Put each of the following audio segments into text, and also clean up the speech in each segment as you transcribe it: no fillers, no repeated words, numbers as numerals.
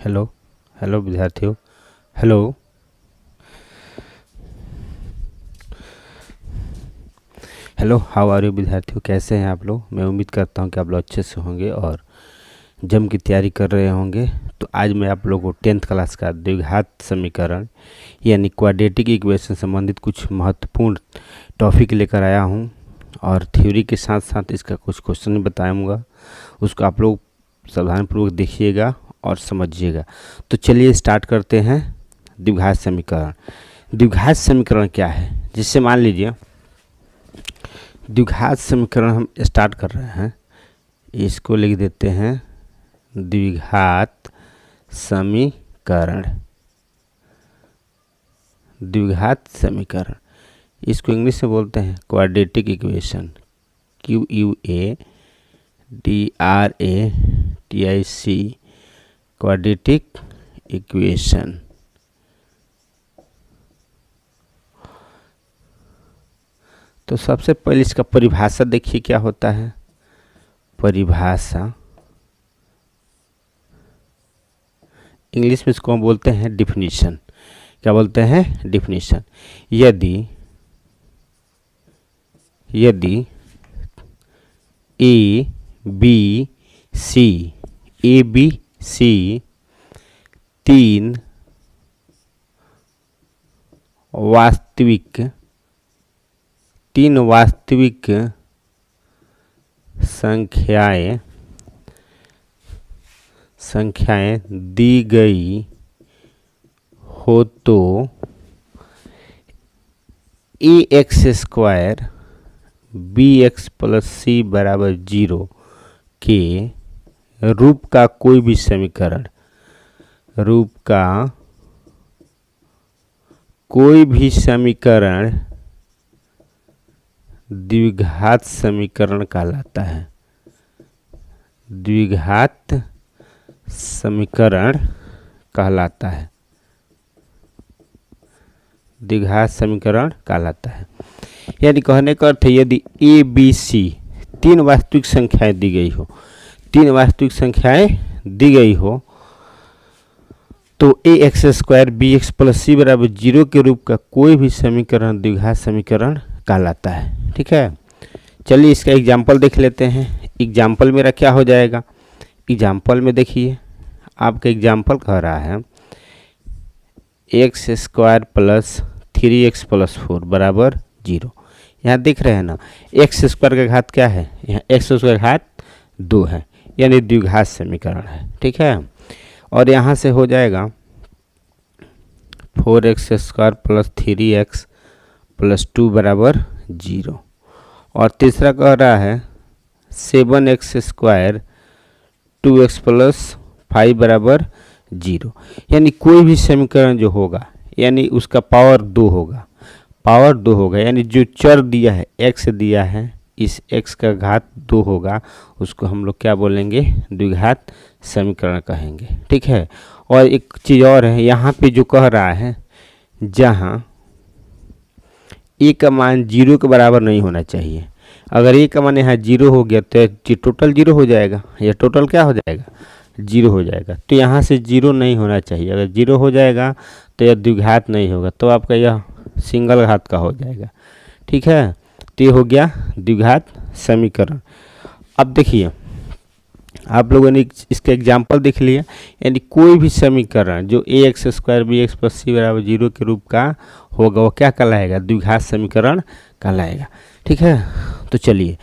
Hello hello विद्यार्थियों। Hello hello how are you विद्यार्थियों, कैसे हैं आप लोग। मैं उम्मीद करता हूं कि आप लोग अच्छे से होंगे और जम की तैयारी कर रहे होंगे। तो आज मैं आप लोगों को 10th क्लास का द्विघात समीकरण यानी क्वाड्रेटिक इक्वेशन संबंधित कुछ महत्वपूर्ण टॉपिक लेकर आया हूं और थ्योरी के साथ साथ इसका कुछ क्वेश्चन भी बताऊँगा। उसको आप लोग सावधानपूर्वक देखिएगा और समझिएगा। तो चलिए स्टार्ट करते हैं। द्विघात समीकरण। द्विघात समीकरण क्या है? जिससे मान लीजिए द्विघात समीकरण हम स्टार्ट कर रहे हैं, इसको लिख देते हैं द्विघात समीकरण। द्विघात समीकरण इसको इंग्लिश में बोलते हैं quadratic equation, QUADRATIC, quadratic equation. तो सबसे पहले इसका परिभाषा देखिए क्या होता है। परिभाषा इंग्लिश में इसको हम बोलते हैं डिफिनीशन। क्या बोलते हैं? डिफिनीशन। यदि ए बी सी तीन वास्तविक संख्याएं दी गई हो तो ax² bx + c = 0 के रूप का कोई भी समीकरण द्विघात समीकरण कहलाता है। द्विघात समीकरण कहलाता है। द्विघात समीकरण कहलाता है। यानी कहने का अर्थ है यदि ए बी सी तीन वास्तविक संख्याएं दी गई हो तो ax² bx + c = 0 के रूप का कोई भी समीकरण द्विघात समीकरण कहलाता है। ठीक है, चलिए इसका एग्जाम्पल देख लेते हैं। एग्जाम्पल मेरा क्या हो जाएगा? एग्जाम्पल में देखिए आपका एग्जाम्पल कह रहा है x² + 3x + 4 = 0। यहाँ देख रहे हैं ना, x² का घात क्या है? यहाँ x² का घात 2 है, यानी द्विघात समीकरण है। ठीक है, और यहाँ से हो जाएगा 4x² + 3x + 2 = 0। और तीसरा कह रहा है 7x² 2x + 5 = 0। यानी कोई भी समीकरण जो होगा यानी उसका पावर 2 होगा। यानी जो चर दिया है x दिया है, इस x का घात 2 होगा, उसको हम लोग क्या बोलेंगे? द्विघात समीकरण कहेंगे। ठीक है, और एक चीज़ और है, यहाँ पे जो कह रहा है जहाँ a का मान 0 के बराबर नहीं होना चाहिए। अगर a का मान यहाँ 0 हो गया तो ये टोटल 0 हो जाएगा। यह टोटल क्या हो जाएगा? 0 हो जाएगा। तो यहाँ से 0 नहीं होना चाहिए। अगर 0 हो जाएगा तो यह द्विघात नहीं होगा, तो आपका यह सिंगल घात का हो जाएगा। ठीक है, तो ये हो गया द्विघात समीकरण। अब देखिए आप लोगों ने इसका एग्जाम्पल देख लिया। यानी कोई भी समीकरण जो ax² bx + c = 0 के रूप का होगा वो क्या कहलाएगा? द्विघात समीकरण कहलाएगा। ठीक है, तो चलिए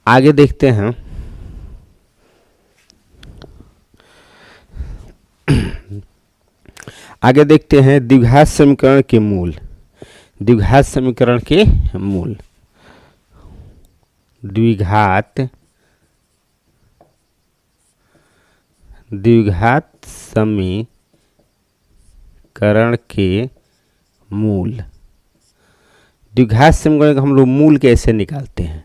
आगे देखते हैं। द्विघात समीकरण के मूल। द्विघात समीकरण के मूल। द्विघात समीकरण का हम लोग मूल कैसे निकालते हैं?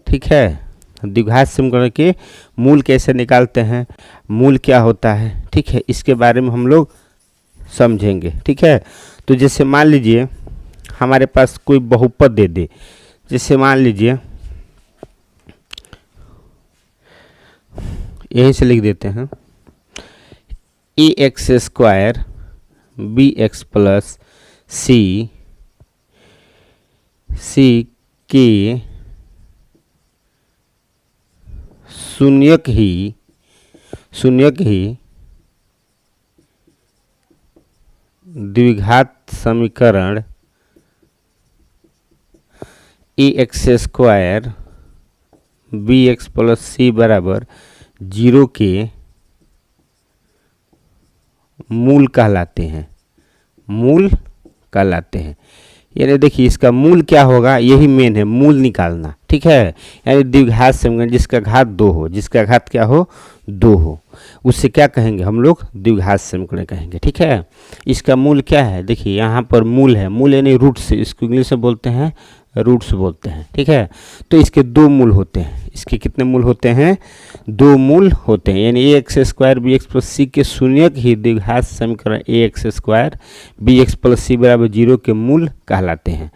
ठीक है, द्विघात समीकरण के मूल कैसे निकालते हैं, मूल क्या होता है? ठीक है, इसके बारे में हम लोग समझेंगे। ठीक है, तो जैसे मान लीजिए हमारे पास कोई बहुपद दे दे, जैसे मान लीजिए यहीं से लिख देते हैं A X square B X plus C के शून्यक ही द्विघात समीकरण A X square B X plus C बराबर 0 के मूल कहलाते हैं। यानी देखिए इसका मूल क्या होगा, यही मेन है, मूल निकालना। ठीक है, यानी द्विघात समीकरण जिसका घात 2 हो, जिसका घात क्या हो 2 हो, उससे क्या कहेंगे हम लोग, द्विघात समीकरण कहेंगे। ठीक है, इसका मूल क्या है, देखिए यहाँ पर मूल है, मूल यानी रूट्स, इसको इंग्लिश में बोलते हैं रूट्स बोलते हैं। ठीक है, तो इसके 2 मूल होते हैं। इसके कितने मूल होते हैं, 2 मूल होते हैं। यानी A X square B X plus C के शून्यक ही द्विघात समीकरण A X square B X plus C बराबर 0 के मूल कहलाते हैं।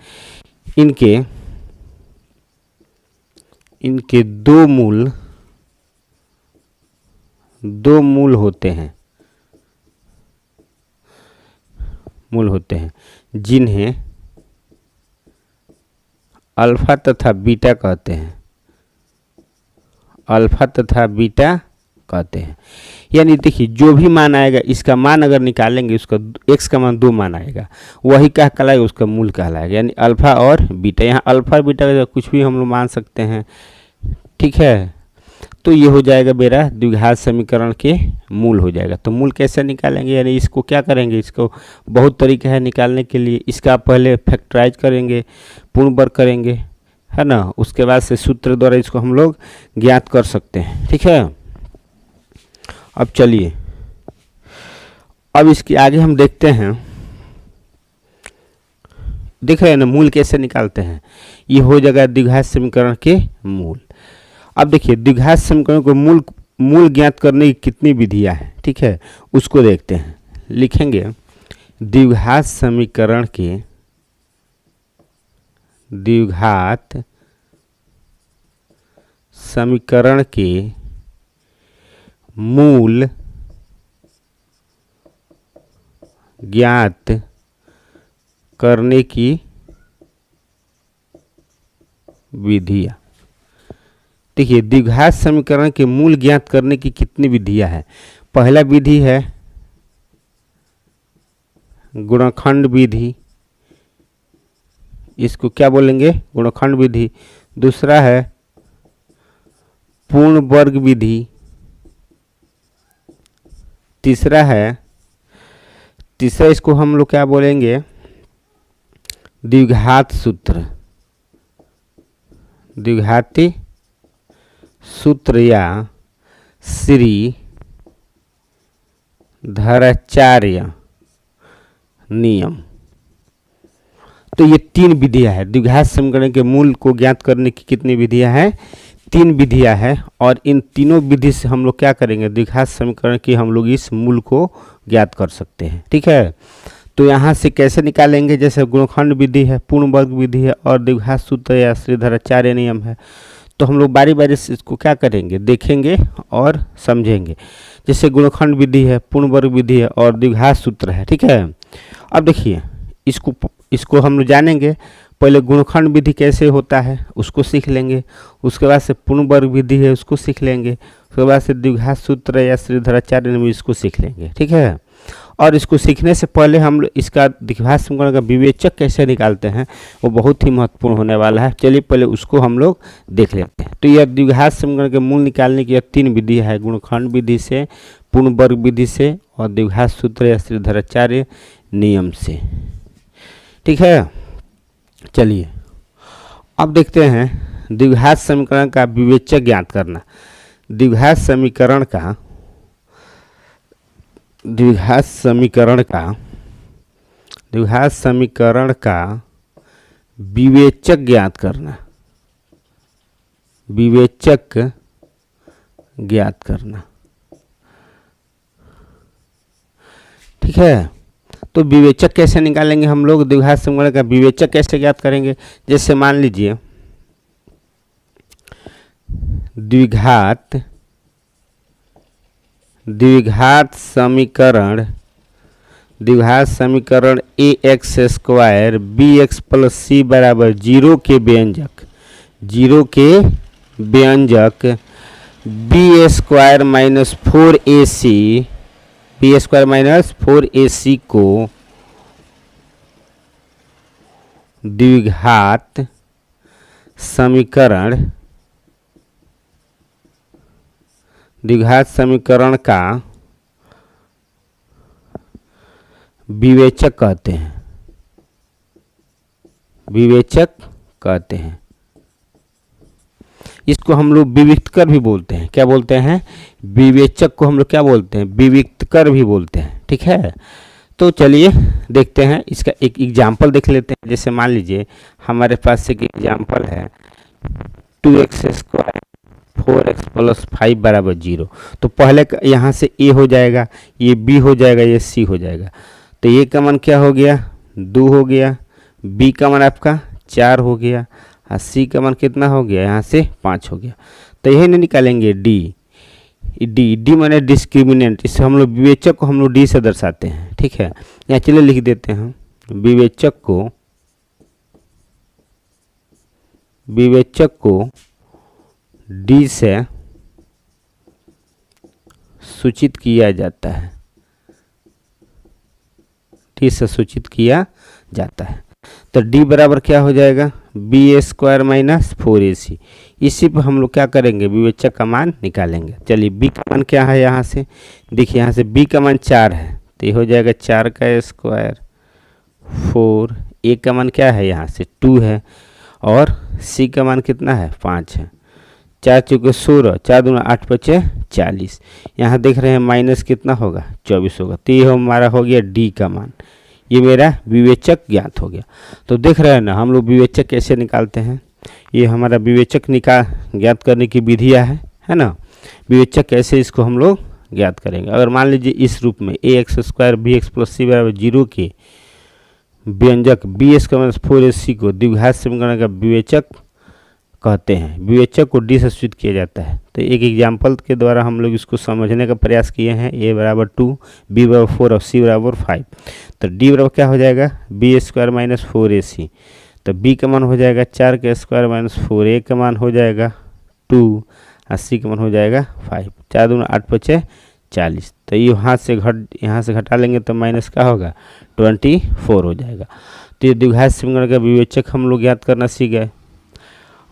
इनके 2 मूल होते हैं जिन्हें अल्फा तथा बीटा कहते हैं। यानी देखिए जो भी मान आएगा, इसका मान अगर निकालेंगे, उसका x का मान 2 मान आएगा, वही क्या कहलाएगा, उसका मूल कहलाएगा। यानी अल्फा और बीटा, यहाँ अल्फा बीटा का कुछ भी हम लोग मान सकते हैं। ठीक है, तो ये हो जाएगा मेरा द्विघात समीकरण के मूल हो जाएगा। तो मूल कैसे निकालेंगे, यानी इसको क्या करेंगे, इसको बहुत तरीका है निकालने के लिए। इसका पहले फैक्टराइज करेंगे, पूर्ण वर्ग करेंगे, है ना, उसके बाद से सूत्र द्वारा इसको हम लोग ज्ञात कर सकते हैं। ठीक है, अब चलिए, अब इसके आगे हम देखते हैं, देख रहे हैं ना मूल कैसे निकालते हैं। ये हो जाएगा द्विघात समीकरण के मूल। अब देखिए द्विघात समीकरण को मूल ज्ञात करने की कितनी विधियां हैं, ठीक है, उसको देखते हैं। लिखेंगे द्विघात समीकरण के मूल ज्ञात करने की विधियां। देखिए द्विघात समीकरण के मूल ज्ञात करने की कितनी विधियां हैं। पहला विधि है गुणनखंड विधि, इसको क्या बोलेंगे, गुणनखंड विधि। दूसरा है पूर्ण वर्ग विधि। तीसरा इसको हम लोग क्या बोलेंगे, द्विघात सूत्र, द्विघाती सूत्र या श्रीधराचार्य नियम। तो ये 3 विधियां हैं। द्विघात समीकरण के मूल को ज्ञात करने की कितनी विधियां हैं, 3 विधियां हैं। और इन तीनों विधि से हम लोग क्या करेंगे, द्विघात समीकरण की हम लोग इस मूल को ज्ञात कर सकते हैं। ठीक है, तो यहाँ से कैसे निकालेंगे, जैसे गुणनखंड विधि है, पूर्ण वर्ग विधि है और द्विघात सूत्र या श्रीधराचार्य नियम है। तो हम लोग बारी बारी से इसको क्या करेंगे, देखेंगे और समझेंगे। जैसे गुणनखंड विधि है, पूर्ण वर्ग विधि है और द्विघात सूत्र है। ठीक है, अब देखिए इसको हम लोग जानेंगे। पहले गुणनखंड विधि कैसे होता है उसको सीख लेंगे, उसके बाद से पूर्ण वर्ग विधि है उसको सीख लेंगे, उसके बाद से द्विघात सूत्र या श्रीधराचार्य नियम इसको सीख लेंगे। ठीक है, और इसको सीखने से पहले हम इसका द्विघात समीकरण का विवेचक कैसे निकालते हैं वो बहुत ही महत्वपूर्ण होने वाला है। चलिए पहले उसको हम लोग देख लेते हैं। तो यह द्विघात समीकरण के मूल निकालने की 3 विधि है, गुणनखंड विधि से, पूर्ण वर्ग विधि से और द्विघात सूत्र या श्रीधराचार्य नियम से। ठीक है, चलिए अब देखते हैं द्विघात समीकरण का विवेचक ज्ञात करना। द्विघात समीकरण का विवेचक ज्ञात करना, ठीक है। तो विवेचक कैसे निकालेंगे हम लोग, द्विघात समीकरण का विवेचक कैसे ज्ञात करेंगे। जैसे मान लीजिए द्विघात समीकरण A X square B X plus C बराबर जीरो के व्यंजक बी स्क्वायर माइनस 4ac को द्विघात समीकरण का विवेचक कहते हैं। इसको हम लोग विविक्तकर भी बोलते हैं। क्या बोलते हैं? विवेचक को हम लोग क्या बोलते हैं? विविक्तकर भी बोलते हैं। ठीक है, तो चलिए देखते हैं, इसका एक एग्जाम्पल देख लेते हैं। जैसे मान लीजिए हमारे पास एक एग्जाम्पल है 2x स्क्वायर 4x प्लस 5 बराबर 0। तो पहले यहाँ से a हो जाएगा, ये b हो जाएगा, ये c हो जाएगा। तो a का मान क्या हो गया? 2 हो गया, b का मान आपका 4 हो गया, और c का मान कितना हो गया? यहाँ से 5 हो गया। तो यही नहीं निकालेंगे डी माने डिस्क्रिमिनेंट। इससे हम लोग विवेचक को हम लोग डी से दर्शाते हैं। ठीक है, यहाँ चलिए लिख देते हैं, विवेचक को डी से सूचित किया जाता है। तो d बराबर क्या हो जाएगा? B square minus 4ac। इसी पर हम लोग क्या करेंगे? विवेचक का मान निकालेंगे। चलिए b का मान क्या है? यहाँ से देखिए, यहाँ से b का मान 4 है, तो ये हो जाएगा 4 का स्क्वायर 4। a का मान क्या है? यहाँ से 2 है, और c का मान कितना है? 5 है। 4 चौके 16, 4 दूना 8 बचे 40। यहाँ देख रहे हैं माइनस कितना होगा? 24 होगा। तो ये हमारा हो गया d का मान। ये मेरा विवेचक ज्ञात हो गया। तो देख रहे हैं ना हम लोग विवेचक कैसे निकालते हैं। ये हमारा विवेचक ज्ञात करने की विधियाँ है ना। विवेचक कैसे इसको हम लोग ज्ञात करेंगे। अगर मान लीजिए इस रूप में A X square B X plus C बराबर 0 के व्यंजक बी स्क्वायर माइनस 4ac को द्विघात समीकरण का विवेचक कहते हैं। विवेचक को डी से सूचित किया जाता है। तो एक एग्जाम्पल के द्वारा हम लोग इसको समझने का प्रयास किए हैं। a बराबर 2, b बराबर 4 और c बराबर 5। तो d बराबर क्या हो जाएगा? B square minus 4ac। तो b का मान हो जाएगा 4 का स्क्वायर माइनस 4, a का मान हो जाएगा 2, और c का मान हो जाएगा 5। 4 दूना 8 बचे 40। तो ये यहाँ से घटा लेंगे तो माइनस का होगा 24 हो जाएगा। तो ये द्विघात समीकरण का विवेचक हम लोग ज्ञात करना सीख गए।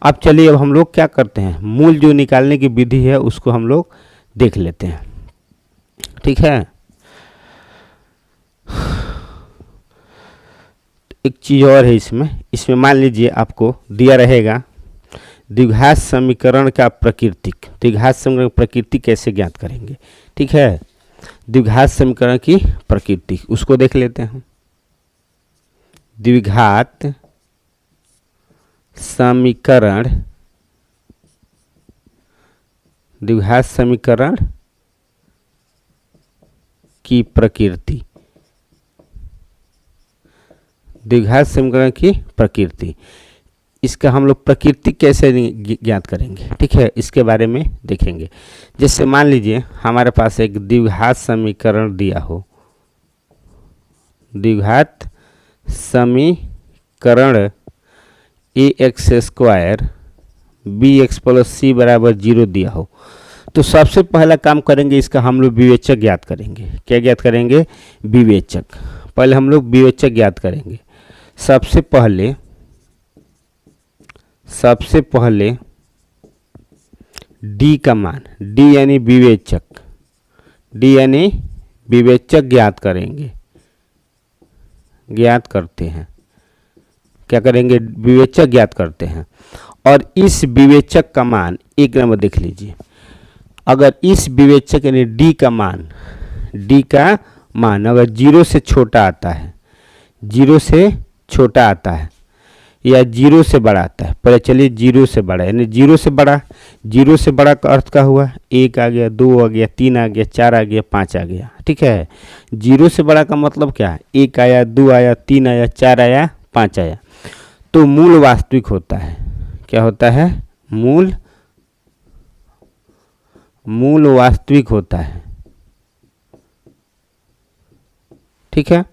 अब चलिए, अब हम लोग क्या करते हैं, मूल जो निकालने की विधि है उसको हम लोग देख लेते हैं। ठीक है, एक चीज़ और है इसमें मान लीजिए आपको दिया रहेगा द्विघात समीकरण का प्रकृति। द्विघात समीकरण की प्रकृति कैसे ज्ञात करेंगे? ठीक है, द्विघात समीकरण की प्रकृति उसको देख लेते हैं। द्विघात समीकरण की प्रकृति। द्विघात समीकरण की प्रकृति, इसका हम लोग प्रकृति कैसे ज्ञात करेंगे? ठीक है, इसके बारे में देखेंगे। जैसे मान लीजिए हमारे पास एक द्विघात समीकरण दिया हो। द्विघात समीकरण A X square B X plus C बराबर 0 दिया हो। तो सबसे पहला काम करेंगे, इसका हम लोग विवेचक ज्ञात करेंगे। क्या ज्ञात करेंगे? विवेचक। पहले हम लोग विवेचक ज्ञात करेंगे। सबसे पहले डी का मान, डी यानी विवेचक ज्ञात करते हैं। क्या करेंगे? विवेचक ज्ञात करते हैं। और इस विवेचक का मान एक नंबर देख लीजिए। अगर इस विवेचक यानी डी का मान अगर 0 से छोटा आता है, 0 से छोटा आता है या 0 से बड़ा आता है, पहले चलिए 0 से बड़ा, यानी 0 से बड़ा का अर्थ क्या हुआ? 1 आ गया, 2 आ गया, 3 आ गया, 4 आ गया, 5 आ गया। ठीक है, 0 से बड़ा का मतलब क्या है? 1 आया, 2 आया, 3 आया, 4 आया, 5 आया। तो मूल वास्तविक होता है। क्या होता है? मूल वास्तविक होता है। ठीक है,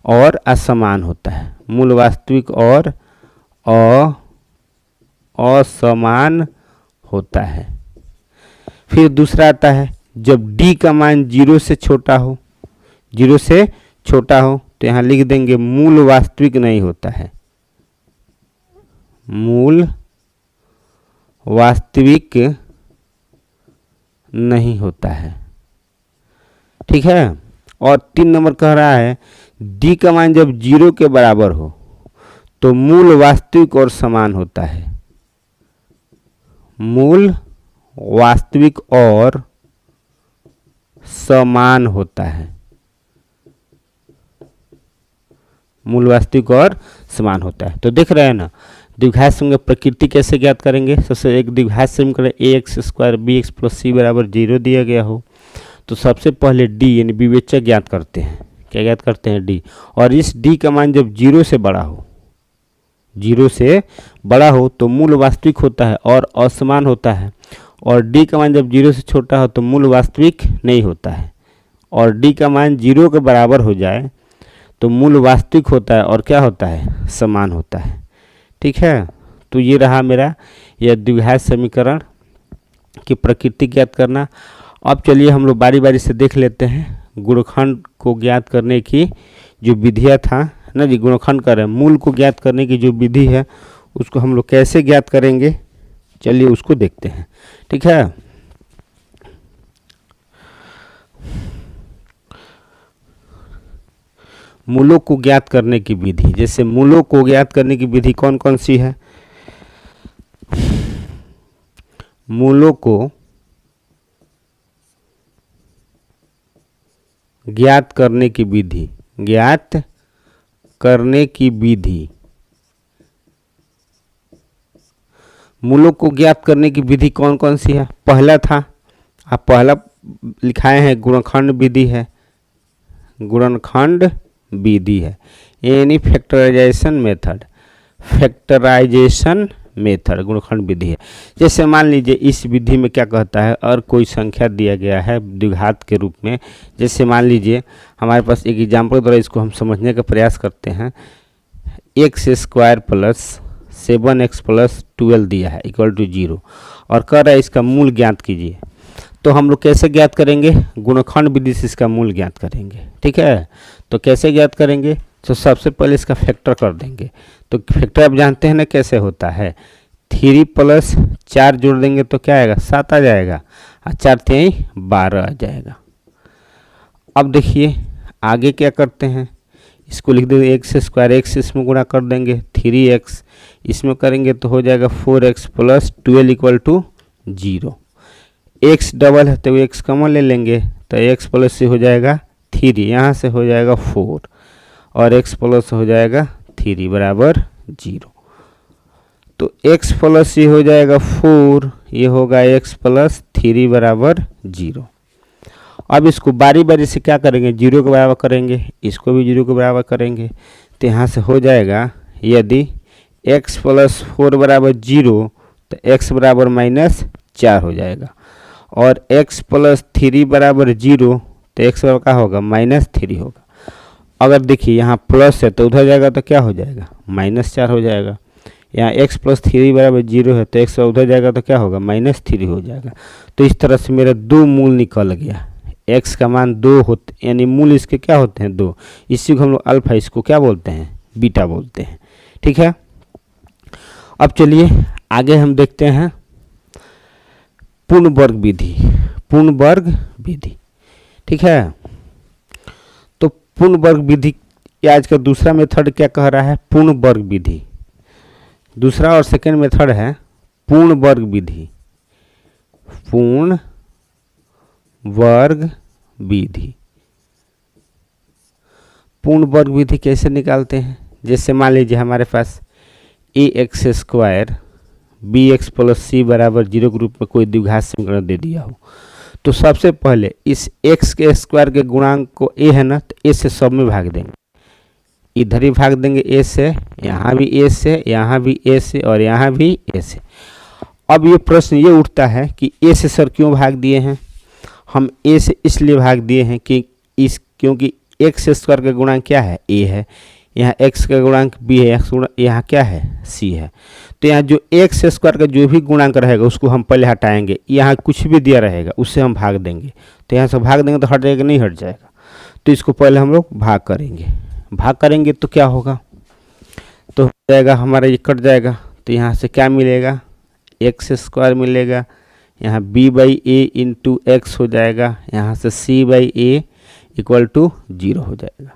और असमान होता है। मूल वास्तविक और असमान होता है। फिर दूसरा आता है जब d का मान 0 से छोटा हो, 0 से छोटा हो तो यहाँ लिख देंगे मूल वास्तविक नहीं होता है, मूल वास्तविक नहीं होता है। ठीक है, और 3 नंबर कह रहा है d का मान जब 0 के बराबर हो तो मूल वास्तविक और समान होता है, मूल वास्तविक और समान होता है, मूल वास्तविक और समान होता है। तो देख रहे हैं ना द्विघात समीकरण की प्रकृति कैसे ज्ञात करेंगे। सबसे एक द्विघात समीकरण ax² bx + c = 0 दिया गया हो तो सबसे पहले d यानी विवेचक ज्ञात करते हैं। क्या ज्ञात करते हैं? d। और इस d का मान जब 0 से बड़ा हो, 0 से बड़ा हो तो मूल वास्तविक होता है और असमान होता है, और d का मान जब 0 से छोटा हो तो मूल वास्तविक नहीं होता है, और d का मान 0 के बराबर हो जाए तो मूल वास्तविक होता है और क्या होता है? समान होता है। ठीक है, तो ये रहा मेरा यह द्विघात समीकरण की प्रकृति ज्ञात करना। अब चलिए हम लोग बारी बारी से देख लेते हैं गुणनखंड को ज्ञात करने की जो विधियाँ था ना जी, गुणनखंड कर रहे हैं, मूल को ज्ञात करने की जो विधि है उसको हम लोग कैसे ज्ञात करेंगे, चलिए उसको देखते हैं। ठीक है, मूलों को ज्ञात करने की विधि, जैसे मूलों को ज्ञात करने की विधि कौन कौन सी है? मूलों को ज्ञात करने की विधि, ज्ञात करने की विधि, मूलों को ज्ञात करने की विधि कौन कौन सी है? पहला था, आप पहला लिखाए हैं गुणनखंड विधि है, गुणनखंड विधि है यानी फैक्टराइजेशन मेथड, फैक्टराइजेशन मेथड गुणनखंड विधि है। जैसे मान लीजिए इस विधि में क्या कहता है, और कोई संख्या दिया गया है द्विघात के रूप में, जैसे मान लीजिए हमारे पास एक एग्जाम्पल द्वारा इसको हम समझने का प्रयास करते हैं। x² + 7x + 12 दिया है = 0 और कह रहा है इसका मूल ज्ञात कीजिए। तो हम लोग कैसे ज्ञात करेंगे? गुणनखंड विधि से इसका मूल ज्ञात करेंगे। ठीक है, तो कैसे ज्ञात करेंगे? तो सबसे पहले इसका फैक्टर कर देंगे। तो फैक्टर आप जानते हैं ना कैसे होता है, 3 + 4 जोड़ देंगे तो क्या आएगा? 7 आ जाएगा, और 4 × 3 = 12 आ जाएगा। अब देखिए आगे क्या करते हैं, इसको लिख देंगे x², x इसमें गुणा कर देंगे, 3x इसमें करेंगे तो हो जाएगा 4x + 12 = 0। x डबल है तो x कॉमन ले लेंगे तो x + से हो जाएगा 3, यहाँ से हो जाएगा 4 और x + हो जाएगा 3 = 0। तो x + ये हो जाएगा 4, ये होगा x + 3 = 0। अब इसको बारी बारी से क्या करेंगे? 0 के बराबर करेंगे, इसको भी 0 के बराबर करेंगे, तो यहाँ से हो जाएगा यदि x + 4 = 0 तो x = -4 हो जाएगा, और x + 3 = 0 तो x बराबर क्या होगा? -3 होगा। अगर देखिए यहाँ प्लस है तो उधर जाएगा तो क्या हो जाएगा? -4 हो जाएगा। यहाँ x + 3 = 0 है तो x उधर जाएगा तो क्या होगा? -3 हो जाएगा। तो इस तरह से मेरा 2 मूल निकल गया, x का मान 2 होते यानी मूल इसके क्या होते हैं? 2। इसी को हम लोग अल्फा, इसको क्या बोलते हैं? बीटा बोलते हैं। ठीक है, अब चलिए आगे हम देखते हैं पूर्ण वर्ग विधि, पूर्ण वर्ग विधि। ठीक है, तो पूर्ण वर्ग विधि आज का दूसरा मेथड क्या कह रहा है? पूर्ण वर्ग विधि। दूसरा और सेकेंड मेथड है पूर्ण वर्ग विधि, पूर्ण वर्ग विधि। पूर्ण वर्ग विधि कैसे निकालते हैं? जैसे मान लीजिए हमारे पास ax² bx + c = 0 के रूप में कोई द्विघात समीकरण दे दिया हो, तो सबसे पहले इस x के स्क्वायर के गुणांक को a है ना, तो a से सब में भाग देंगे, इधर ही भाग देंगे a से, यहाँ भी a से, यहाँ भी a से और यहाँ भी a से। अब ये प्रश्न ये उठता है कि a से सर क्यों भाग दिए हैं? हम a से इसलिए भाग दिए हैं कि क्योंकि एक्स स्क्वायर का गुणांक क्या है, ए है, यहाँ एक्स का गुणांक बी है, यहाँ क्या है, सी है। तो यहाँ जो एक्स स्क्वायर का जो भी गुणांक रहेगा उसको हम पहले हटाएंगे, यहाँ कुछ भी दिया रहेगा उससे हम भाग देंगे, तो यहाँ से भाग देंगे तो हट जाएगा, नहीं हट जाएगा, तो इसको पहले हम लोग भाग करेंगे तो क्या होगा, तो हो जाएगा हमारा ये कट जाएगा, तो यहाँ से क्या मिलेगा, एक्स स्क्वायर मिलेगा, यहाँ b by A into X हो जाएगा, यहाँ से c by A equal to 0 हो जाएगा।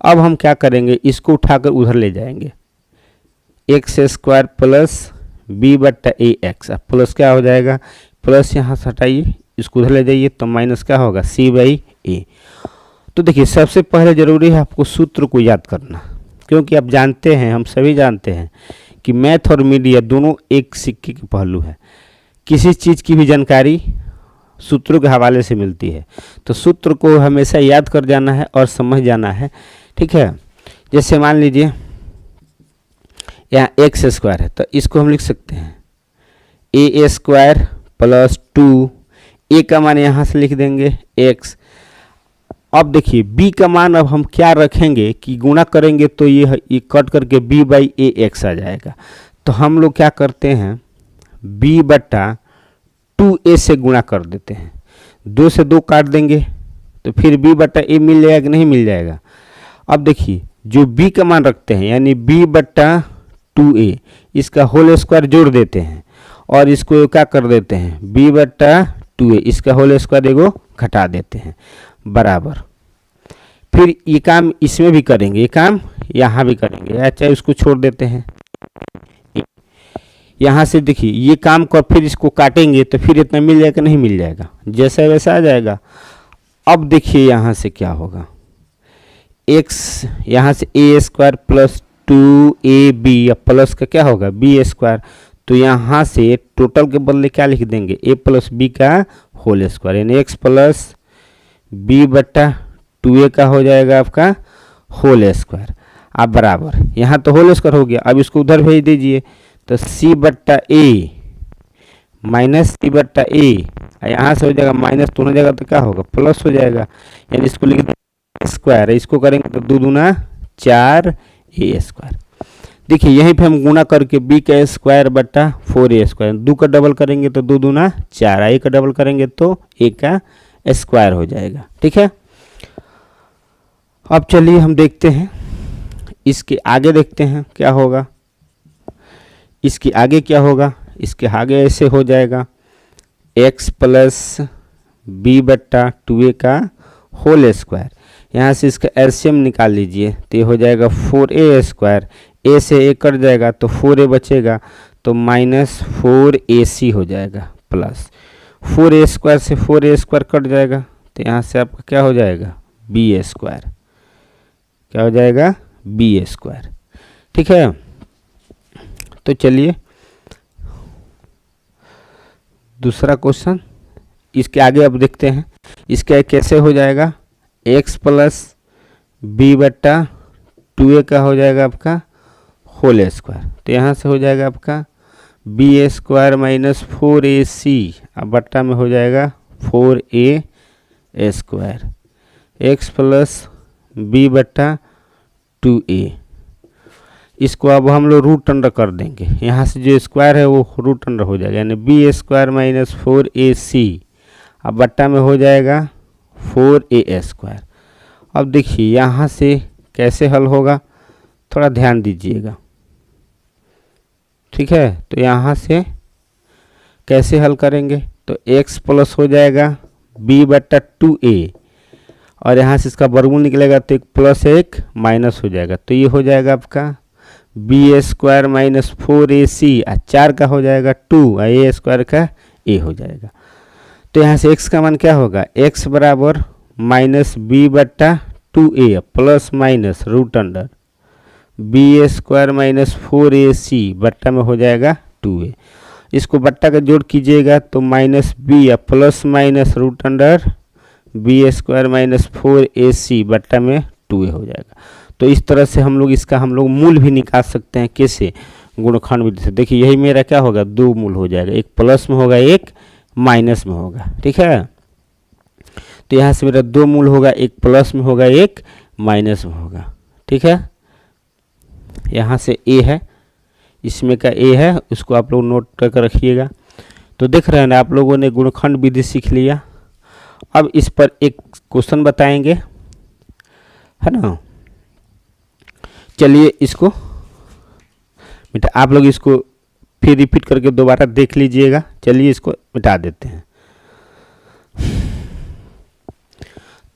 अब हम क्या करेंगे, इसको उठाकर उधर ले जाएंगे, एक्स स्क्वायर प्लस b बट्टा ए एक्स, अब प्लस क्या हो जाएगा, प्लस यहाँ से हटाइए, इसको उधर ले जाइए तो माइनस क्या होगा, c बाई ए। तो देखिए सबसे पहले ज़रूरी है आपको सूत्र को याद करना, क्योंकि आप जानते हैं, हम सभी जानते हैं कि मैथ और मीडिया दोनों एक सिक्के के पहलू है। किसी चीज़ की भी जानकारी सूत्रों के हवाले से मिलती है, तो सूत्र को हमेशा याद कर जाना है और समझ जाना है, ठीक है। जैसे मान लीजिए यहाँ एक्स स्क्वायर है, तो इसको हम लिख सकते हैं ए स्क्वायर प्लस 2, ए का मान यहाँ से लिख देंगे एक्स। अब देखिए b का मान अब हम क्या रखेंगे कि गुणा करेंगे तो ये कट करके b बाई ए एक्स आ जाएगा। तो हम लोग क्या करते हैं, b बट्टा 2a से गुणा कर देते हैं, 2 से 2 काट देंगे तो फिर b बट्टा ए मिल जाएगा कि नहीं मिल जाएगा। अब देखिए जो b का मान रखते हैं यानी b बट्टा 2a, इसका होल स्क्वायर जोड़ देते हैं और इसको क्या कर देते हैं, b बट्टा 2a, इसका होल स्क्वायर एगो घटा देते हैं बराबर। फिर ये काम इसमें भी करेंगे, ये काम यहाँ भी करेंगे, या चाहे उसको छोड़ देते हैं। यहाँ से देखिए ये काम कर, फिर इसको काटेंगे तो फिर इतना मिल जाएगा, नहीं मिल जाएगा, जैसा वैसा आ जाएगा। अब देखिए यहाँ से क्या होगा, x यहाँ से ए स्क्वायर प्लस 2ab, या प्लस का क्या होगा b स्क्वायर, तो यहाँ से टोटल के बदले क्या लिख देंगे, a प्लस b का होल स्क्वायर, यानी x प्लस b बट्टा 2a का हो जाएगा आपका होल स्क्वायर। आप बराबर यहाँ तो होल स्क्वायर हो गया, अब इसको उधर भेज दीजिए तो c बट्टा a माइनस c बट्टा a, यहाँ से हो जाएगा माइनस, दोनों जगह तो क्या होगा, प्लस हो जाएगा, यानी इसको लिख देंगे स्क्वायर, इसको करेंगे तो 2 दूना 4 a स्क्वायर। देखिए यहीं पे हम गुणा करके b का स्क्वायर बट्टा 4a स्क्वायर, 2 का डबल करेंगे तो 2 दूना 4, a का डबल करेंगे तो a का स्क्वायर हो जाएगा, ठीक है। अब चलिए हम देखते हैं इसके आगे, देखते हैं क्या होगा, इसके आगे क्या होगा, इसके आगे ऐसे हो जाएगा x प्लस b बट्टा 2a का होल स्क्वायर, यहाँ से इसका एलसीएम निकाल लीजिए तो ये हो जाएगा 4a स्क्वायर, a से a कट जाएगा तो 4a बचेगा, तो माइनस 4ac हो जाएगा, प्लस 4a स्क्वायर से 4a स्क्वायर कट जाएगा तो यहाँ से आपका क्या हो जाएगा, b स्क्वायर, क्या हो जाएगा, b स्क्वायर, ठीक है। तो चलिए दूसरा क्वेश्चन, इसके आगे अब देखते हैं इसका कैसे हो जाएगा, x प्लस b बट्टा 2a का हो जाएगा आपका होल स्क्वायर, तो यहाँ से हो जाएगा आपका b स्क्वायर माइनस 4ac, अब बट्टा में हो जाएगा 4a square, x plus b बट्टा 2a, इसको अब हम लोग रूट अंडर कर देंगे, यहाँ से जो स्क्वायर है वो रूट अंडर हो जाएगा, यानी b स्क्वायर माइनस 4ac, अब बट्टा में हो जाएगा 4a स्क्वायर। अब देखिए यहाँ से कैसे हल होगा, थोड़ा ध्यान दीजिएगा, ठीक है। तो यहाँ से कैसे हल करेंगे, तो x प्लस हो जाएगा b बट्टा 2a, और यहाँ से इसका वर्गमूल निकलेगा तो एक प्लस एक माइनस हो जाएगा, तो ये हो जाएगा आपका b स्क्वायर माइनस 4ac, 4 का हो जाएगा 2, a स्क्वायर का a हो जाएगा। तो यहाँ से x का मान क्या होगा, x बराबर माइनस b बट्टा 2a plus minus root under b square minus 4ac, बट्टा में हो जाएगा 2a, इसको बट्टा का जोड़ कीजिएगा तो माइनस b या plus minus root under b square minus 4ac, बट्टा में 2a हो जाएगा। तो इस तरह से हम लोग मूल भी निकाल सकते हैं, कैसे, गुणनखंड विधि से। देखिए यही मेरा क्या होगा, 2 मूल हो जाएगा, एक प्लस में होगा एक माइनस में होगा, ठीक है। तो यहाँ से मेरा दो मूल होगा, एक प्लस में होगा एक माइनस में होगा। ठीक है, यहाँ से ए है, इसमें का ए है, उसको आप लोग नोट करके रखिएगा। तो देख रहे हैं ना, आप लोगों ने गुणनखंड विधि सीख लिया। अब इस पर एक क्वेश्चन बताएंगे, है ना। चलिए इसको मिटा, आप लोग इसको फिर रिपीट करके दोबारा देख लीजिएगा। चलिए इसको मिटा देते हैं।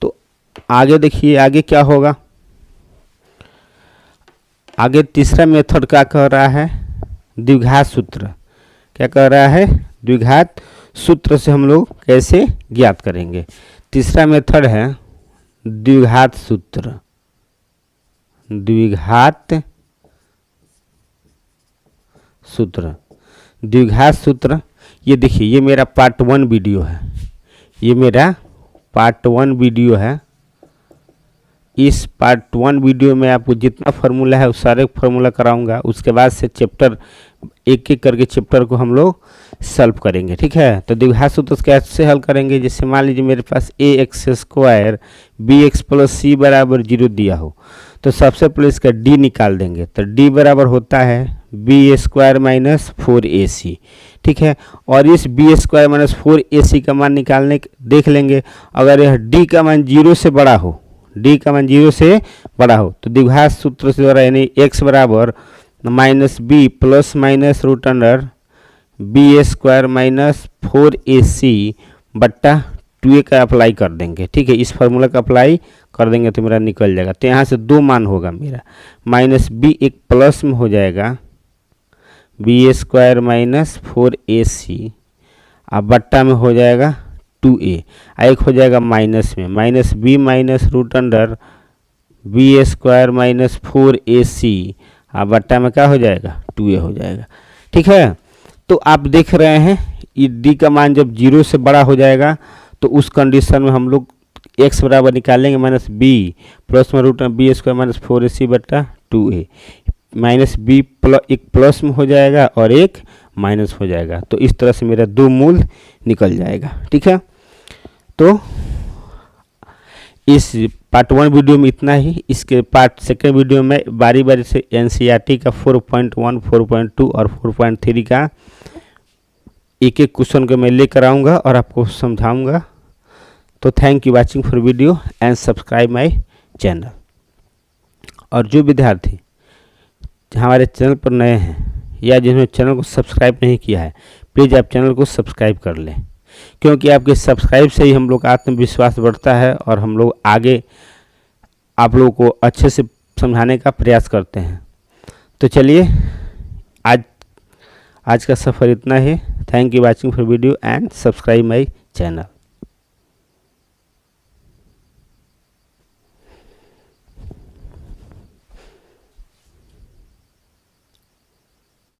तो आगे देखिए, आगे क्या होगा। आगे तीसरा मेथड क्या कह रहा है, द्विघात सूत्र। क्या कह रहा है, द्विघात सूत्र से हम लोग कैसे ज्ञात करेंगे। तीसरा मेथड है द्विघात सूत्र। द्विघात सूत्र, द्विघात सूत्र। ये देखिए, ये मेरा पार्ट 1 वीडियो है, ये मेरा पार्ट 1 वीडियो है। इस पार्ट 1 वीडियो में आपको जितना फार्मूला है उस सारे फार्मूला कराऊंगा। उसके बाद से चैप्टर एक एक करके चैप्टर को हम लोग सॉल्व करेंगे। ठीक है, तो द्विघात सूत्र कैसे हल करेंगे। जैसे मान लीजिए मेरे पास A X square B X plus C बराबर 0 दिया हो, तो सबसे पहले इसका डी निकाल देंगे। तो डी बराबर होता है बी स्क्वायर माइनस 4ac। ठीक है, और इस बी स्क्वायर माइनस 4ac का मान निकालने देख लेंगे। अगर यह डी का मान 0 से बड़ा हो, डी का मान 0 से बड़ा हो, तो द्विघात सूत्र से द्वारा यानी x बराबर minus b plus minus root under b square minus 4ac बट्टा 2a का अप्लाई कर देंगे। ठीक है, इस फार्मूला का अप्लाई कर देंगे तो मेरा निकल जाएगा। तो यहाँ से दो मान होगा मेरा, माइनस बी एक प्लस में हो जाएगा बी स्क्वायर माइनस 4ac, अब बट्टा में हो जाएगा 2a, एक हो जाएगा माइनस में, minus b minus root under b square minus 4ac, अब बट्टा में क्या हो जाएगा 2a हो जाएगा। ठीक है, तो आप देख रहे हैं ये डी का मान जब 0 से बड़ा हो जाएगा तो उस कंडीशन में हम लोग x बराबर निकालेंगे माइनस बी प्लस में root b square minus 4ac बट्टा 2a, माइनस बी एक प्लस में हो जाएगा और एक माइनस हो जाएगा। तो इस तरह से मेरा दो मूल निकल जाएगा। ठीक है, तो इस पार्ट 1 वीडियो में इतना ही। इसके पार्ट 2 वीडियो में बारी बारी से एनसीईआरटी का 4.1, 4.2 और 4.3 का एक एक क्वेश्चन को मैं लेकर आऊँगा और आपको समझाऊंगा। तो thank you watching for video and subscribe my channel. और जो विद्यार्थी हमारे चैनल पर नए हैं या जिन्होंने चैनल को सब्सक्राइब नहीं किया है, प्लीज़ आप चैनल को सब्सक्राइब कर लें, क्योंकि आपके सब्सक्राइब से ही हम लोग का आत्मविश्वास बढ़ता है और हम लोग आगे आप लोगों को अच्छे से समझाने का प्रयास करते हैं। तो चलिए आज का सफ़र इतना ही। Thank you watching for video and subscribe my channel.